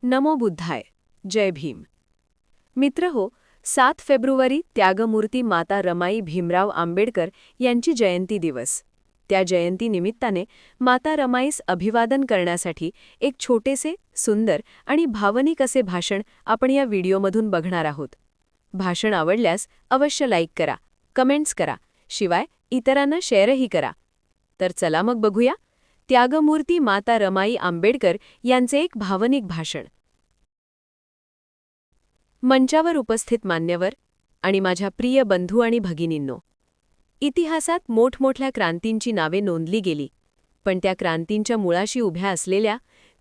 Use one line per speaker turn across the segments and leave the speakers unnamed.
नमो बुद्धाय. जय भीम. मित्रहो, 7 फेब्रुवारी त्यागमूर्ती माता रमाई भीमराव आंबेडकर यांची जयंती दिवस. त्या जयंतीनिमित्ताने माता रमाईस अभिवादन करण्यासाठी एक छोटेसे, सुंदर आणि भावनिक असे भाषण आपण या व्हिडिओमधून बघणार आहोत. भाषण आवडल्यास अवश्य लाईक करा, कमेंट्स करा, शिवाय इतरांना शेअरही करा. तर चला मग बघूया त्यागमूर्ती माता रमाई आंबेडकर यांचे एक भावनिक भाषण. मंचावर उपस्थित मान्यवर आणि माझ्या प्रिय बंधू आणि भगिनींनो, इतिहासात मोठमोठ्या क्रांतींची नावे नोंदली गेली, पण त्या क्रांतींच्या मुळाशी उभ्या असलेल्या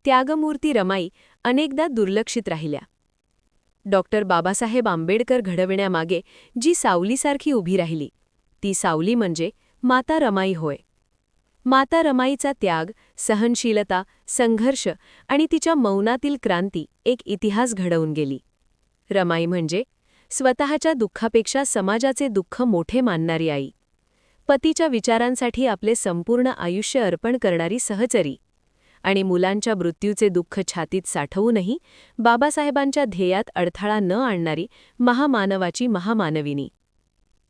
त्यागमूर्ती रमाई अनेकदा दुर्लक्षित राहिल्या. डॉक्टर बाबासाहेब आंबेडकर घडविण्यामागे जी सावलीसारखी उभी राहिली, ती सावली म्हणजे माता रमाई होय. माता रमाईचा त्याग, सहनशीलता, संघर्ष आणि तिच्या मौनातील क्रांती एक इतिहास घडवून गेली. रमाई म्हणजे स्वतःच्या दुःखापेक्षा समाजाचे दुःख मोठे मानणारी आई, पतीच्या विचारांसाठी आपले संपूर्ण आयुष्य अर्पण करणारी सहचरी आणि मुलांच्या मृत्यूचे दुःख छातीत साठवूनही बाबासाहेबांच्या ध्येयात अडथळा न आणणारी महामानवाची महामानविनी.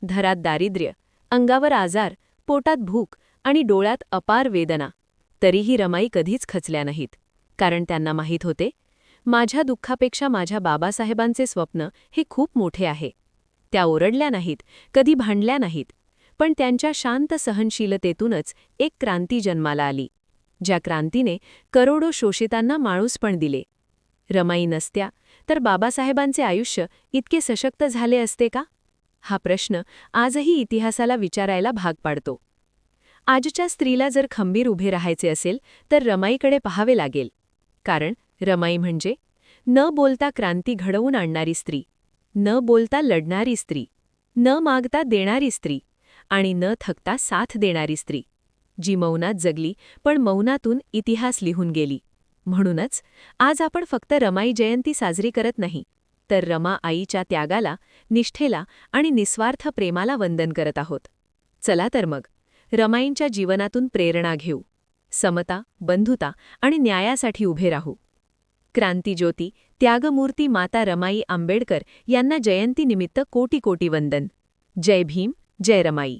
घरात दारिद्र्य, अंगावर आजार, पोटात भूक आणि डोळ्यात अपार वेदना, तरीही रमाई कधीच खचल्या नाहीत, कारण त्यांना माहीत होते, माझ्या दुःखापेक्षा माझ्या बाबासाहेबांचे स्वप्न हे खूप मोठे आहे. त्या ओरडल्या नाहीत, कधी भांडल्या नाहीत, पण त्यांच्या शांत सहनशीलतेतूनच एक क्रांती जन्माला आली, ज्या क्रांतीने करोडो शोषितांना माणूसपण दिले. रमाई नसत्या तर बाबासाहेबांचे आयुष्य इतके सशक्त झाले असते का? हा प्रश्न आजही इतिहासाला विचारायला भाग पाडतो. आजच्या स्त्रीला जर खंबीर उभे राहायचे असेल तर रमाईकडे पाहावे लागेल, कारण रमाई म्हणजे न बोलता क्रांती घडवून आणणारी स्त्री, न बोलता लढणारी स्त्री, न मागता देणारी स्त्री आणि न थकता साथ देणारी स्त्री, जी मौनात जगली पण मौनातून इतिहास लिहून गेली. म्हणूनच आज आपण फक्त रमाई जयंती साजरी करत नाही, तर रमा आईच्या त्यागाला, निष्ठेला आणि निस्वार्थ प्रेमाला वंदन करत आहोत. चला तर मग रमाईंच्या जीवनातून प्रेरणा घेऊ, समता, बंधुता आणि न्यायासाठी उभे राहू. क्रांतिज्योती त्यागमूर्ती माता रमाई आंबेडकर यांना जयंतीनिमित्त कोटी कोटी वंदन. जय भीम, जय रमाई.